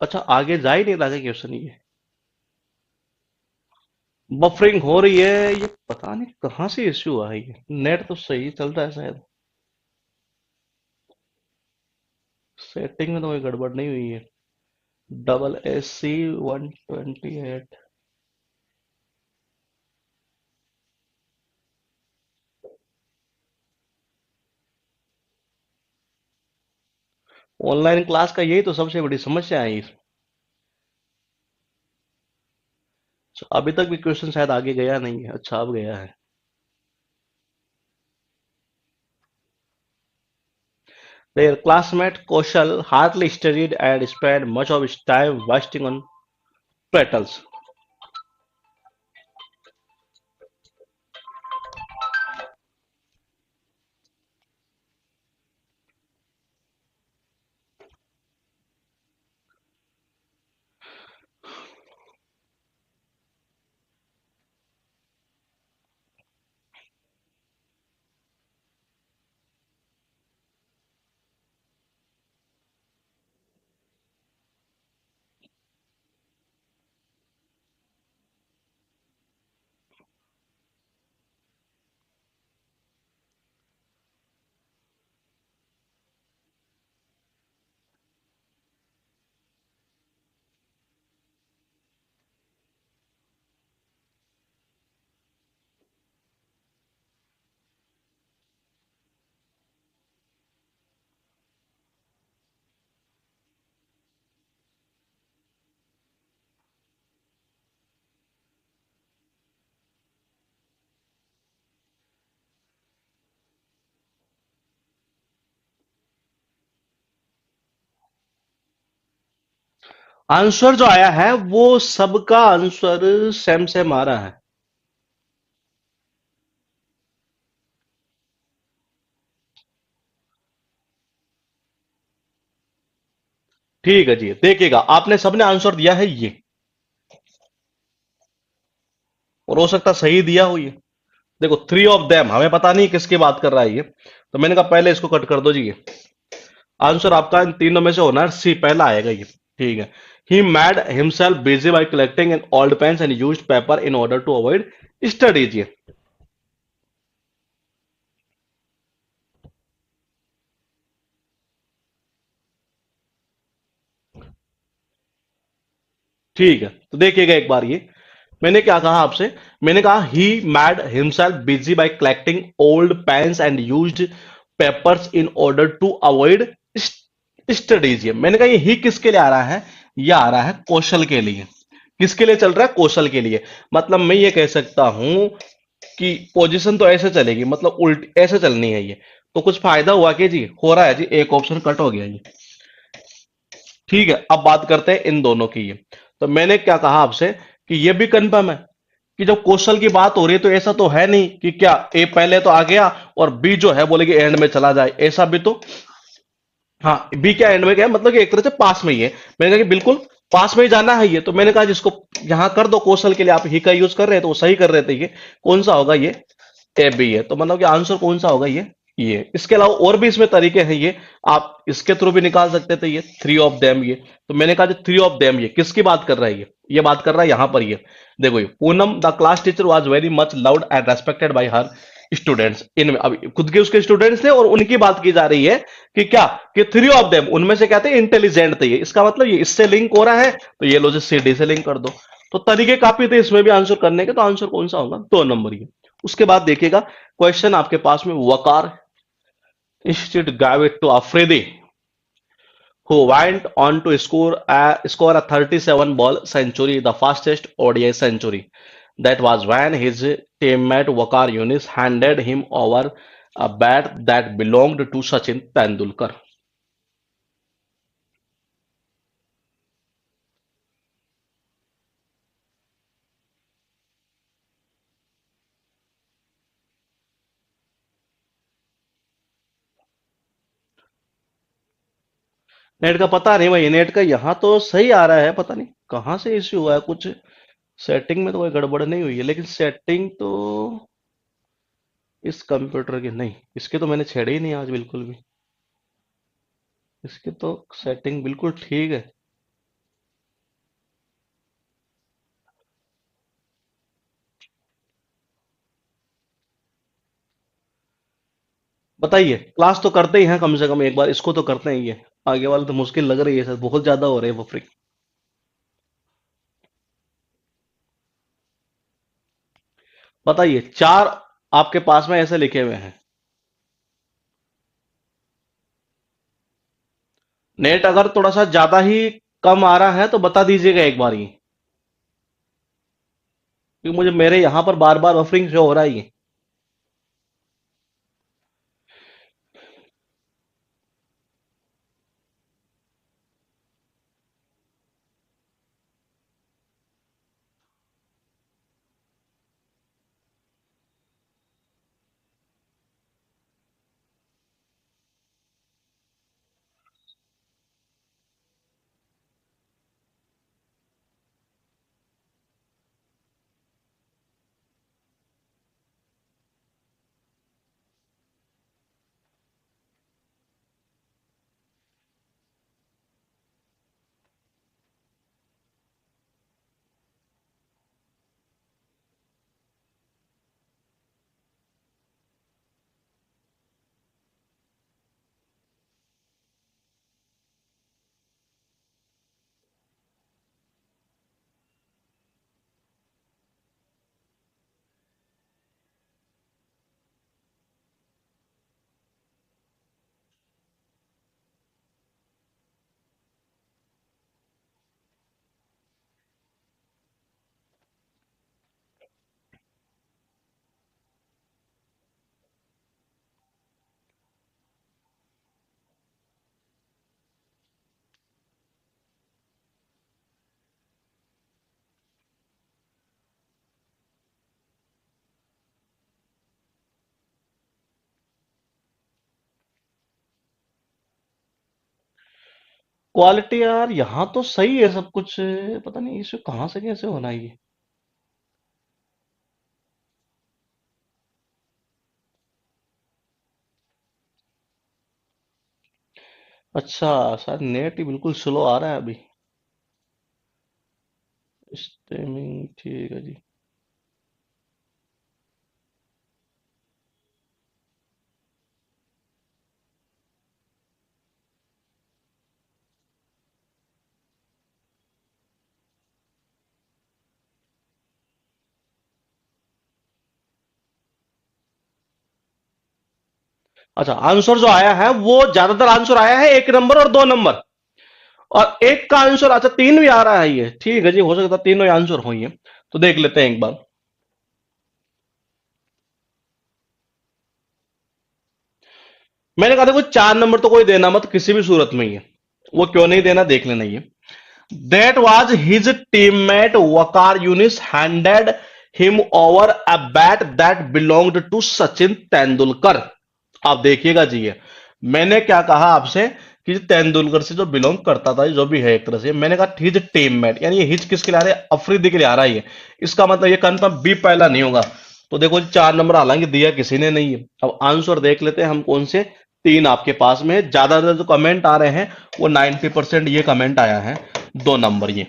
अच्छा आगे जा ही नहीं रहा क्वेश्चन ये, बफरिंग हो रही है, ये पता नहीं कहां से इश्यू हुआ है, ये नेट तो सही चल रहा है शायद, सेटिंग में तो कोई गड़बड़ नहीं हुई है। SC 128। ऑनलाइन क्लास का यही तो सबसे बड़ी समस्या है इस। अभी तक भी क्वेश्चन शायद आगे गया नहीं है, अच्छा अब गया है। Their classmate Kaushal hardly studied and spent much of his time wasting on pretzels. Answer जो आया है वो सबका आंसर सेम सेम आ रहा है। ठीक है जी, देखिएगा आपने सबने आंसर दिया है ये, और हो सकता सही दिया हो ये। देखो, थ्री ऑफ देम, हमें पता नहीं किसकी बात कर रहा है ये, तो मैंने कहा पहले इसको कट कर दो जी। ये आंसर आपका इन तीनों में से होना है, सी पहला आएगा ये। ठीक है। He made himself busy by collecting an old pens and used paper in order to avoid studies. ये ठीक है, तो देखिएगा एक बार ये, मैंने क्या कहा आपसे, मैंने कहा he made himself busy by collecting old pens and used papers in order to avoid studies. ये मैंने कहा ये ही किसके लिए आ रहा है, ये आ रहा है कौशल के लिए। किसके लिए चल रहा है, कौशल के लिए। मतलब मैं ये कह सकता हूं कि पोजीशन तो ऐसे चलेगी, मतलब उल्टी ऐसे चलनी है ये। तो कुछ फायदा हुआ कि जी, हो रहा है जी, एक ऑप्शन कट हो गया ये। ठीक है, अब बात करते हैं इन दोनों की ये। तो मैंने क्या कहा आपसे कि ये भी कंफर्म है कि जब कौशल की बात हो रही है तो ऐसा तो है नहीं कि क्या ए पहले तो आ गया और बी जो है बोले कि एंड में चला जाए, ऐसा भी तो। हाँ, बी क्या एंड में गया, मतलब कि एक तरह से पास में ही है। मैंने कहा कि बिल्कुल पास में ही जाना है ये, तो मैंने कहा जिसको यहां कर दो कौशल के लिए, आप ही का यूज कर रहे हैं तो वो सही कर रहे थे। ये कौन सा होगा, ये ए बी है, तो मतलब कि आंसर कौन सा होगा, ये। इसके अलावा और भी इसमें तरीके हैं ये, आप इसके थ्रू भी निकाल सकते थे, ये थ्री ऑफ देम ये। तो मैंने कहा थ्री ऑफ देम ये किसकी बात कर रहा है, ये बात कर रहा है यहां पर ये। देखो, ये Poonam the class teacher was very much loved and respected bye her students. इनमें अब खुद के उसके स्टूडेंट्स थे और उनकी बात की जा रही है कि क्या, कि थ्री ऑफ देम उनमें से क्या थे, इंटेलिजेंट थे ये। इसका मतलब ये इससे लिंक हो रहा है, तो ये लो जी सी डी से लिंक कर दो। तो तरीके काफी थे इसमें भी आंसर करने के, तो आंसर कौन सा होगा, 2 नंबर ये। उसके बाद देखिएगा क्वेश्चन आपके पास में, वकार instead gave it to Afridi, who went on to score a 37 ball century, the fastest ODI century. That was when his teammate Wakar Yunis handed him over a bat that belonged to Sachin Tendulkar. Net का पता नहीं भाई, net का यहाँ तो सही आ रहा है, पता नहीं कहाँ से इश्यू हुआ है कुछ। सेटिंग में तो कोई गड़बड़ नहीं हुई है, लेकिन सेटिंग तो इस कंप्यूटर की नहीं, इसके तो मैंने छेड़े ही नहीं आज बिल्कुल भी। इसकी तो सेटिंग बिल्कुल ठीक है। बताइए, क्लास तो करते ही हैं कम से कम एक बार, इसको तो करते हैं ये। आगे वाला तो मुश्किल लग रही है सर, बहुत ज्यादा हो रहे हैं बफरिंग। बताइए, चार आपके पास में ऐसे लिखे हुए हैं। नेट अगर थोड़ा सा ज्यादा ही कम आ रहा है तो बता दीजिएगा एक बार ही, क्योंकि मुझे मेरे यहाँ पर बार बार बफरिंग शो हो रहा है ये। क्वालिटी यार यहाँ तो सही है सब कुछ, पता नहीं इसे कहाँ से कैसे होना है ये। अच्छा, शायद नेट ही बिल्कुल स्लो आ रहा है अभी। स्ट्रीमिंग ठीक है जी। अच्छा, आंसर जो आया है वो ज्यादातर आंसर आया है एक नंबर और दो नंबर, और एक का आंसर अच्छा तीन भी आ रहा है, ये ठीक है जी, हो सकता है तीनों आंसर हो ये। तो देख लेते हैं एक बार। मैंने कहा था कोई चार नंबर तो कोई देना मत किसी भी सूरत में ये, वो क्यों नहीं देना देख लेना ये। That was his teammate Waqar Younis handed him over a bat that belonged to Sachin Tendulkar. आप देखिएगा जी ये, मैंने क्या कहा आपसे कि तेंदुलकर से जो बिलोंग करता था, जो भी है एक तरह से, मैंने कहा हिज टीममेट, यानी ये हिज किसके लिए आ रहा है, अफरीदी के लिए आ रहा है ये। इसका मतलब ये कंफर्म बी पहला नहीं होगा। तो देखो जी, चार नंबर हालांकि दिया किसी ने नहीं है। अब आंसर देख लेते हैं हम कौन से। तीन आपके पास में है, ज्यादातर जो कमेंट आ रहे हैं वो 90% ये कमेंट आया है दो नंबर ये।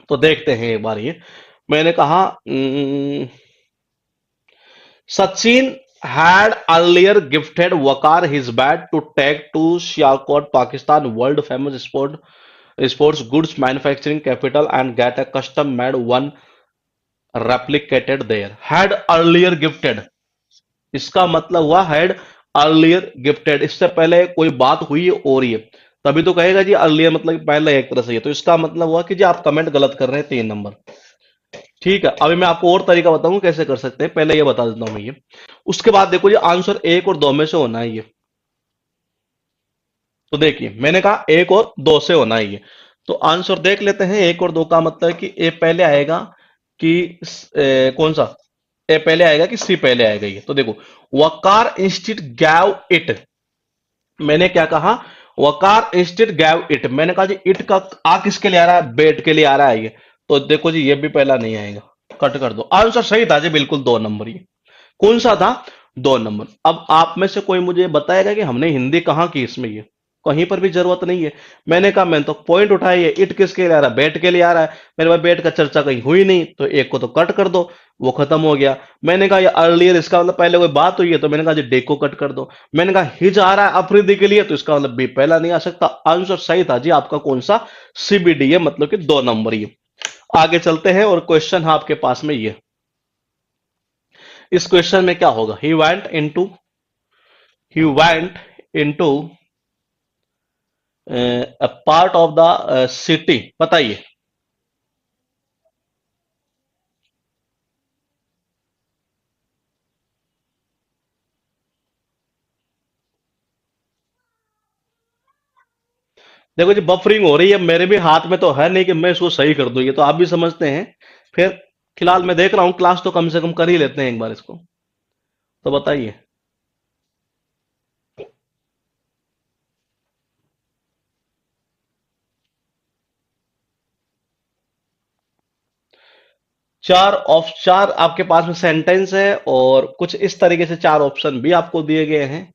तो देखते हैं एक बार ये। मैंने कहा Sachin had earlier gifted Waqar his bat to take to Sialkot, Pakistan, world famous sports goods manufacturing capital, and get a custom made one replicated there. Had earlier gifted, इसका मतलब हुआ हैड अर्लियर गिफ्टेड, इससे पहले कोई बात हुई है और ये, तभी तो कहेगा जी अर्लियर मतलब पहले एक तरह से ये। तो इसका मतलब हुआ कि जी आप कमेंट गलत कर रहे हैं तीन नंबर। ठीक है, अभी मैं आपको और तरीका बताऊंगा कैसे कर सकते हैं, पहले ये बता देता हूं मैं ये। उसके बाद देखो ये आंसर एक और दो में से होना है ये। तो देखिए मैंने कहा एक और दो से होना है ये। तो आंसर देख लेते हैं, एक और दो का मतलब है कि ए पहले आएगा कि कौन सा, ए पहले आएगा कि सी पहले आएगा ये। तो देखो, वकार इंस्टीट गैव इट, मैंने क्या कहा, वकार इंस्टीट गैव इट, मैंने कहा जी इट का आ किसके लिए आ रहा है, बेट के लिए आ रहा है ये। तो देखो जी ये भी पहला नहीं आएगा, कट कर दो। आंसर सही था जी, बिल्कुल दो नंबर ये। कौन सा था, दो नंबर। अब आप में से कोई मुझे बताएगा कि हमने हिंदी कहाँ की इसमें, ये कहीं पर भी जरूरत नहीं है। मैंने कहा मैंने तो पॉइंट उठाई है, इट किसके लिए आ रहा है, बैट के लिए आ रहा है। मेरे पास बैट का चर्चा कहीं हुई नहीं, तो एक को तो कट कर दो, वो खत्म हो गया। मैंने कहा ये अर्लियर, इसका मतलब पहले कोई बात हुई है, तो मैंने कहा जी डे को कट कर दो। मैंने कहा हिज आ रहा है अफरीदी के लिए, तो इसका मतलब बी पहला नहीं आ सकता। आंसर सही था जी आपका कौन सा, सीबीडी है, मतलब कि दो नंबर ये। आगे चलते हैं और क्वेश्चन है आपके पास में ये। इस क्वेश्चन में क्या होगा, he went into a part of the city, बताइए। देखो जी बफरिंग हो रही है, मेरे भी हाथ में तो है नहीं कि मैं इसको सही कर दूं, ये तो आप भी समझते हैं। फिर फिलहाल मैं देख रहा हूं, क्लास तो कम से कम कर ही लेते हैं एक बार इसको। तो बताइए। चार आपके पास में सेंटेंस है, और कुछ इस तरीके से चार ऑप्शन भी आपको दिए गए हैं।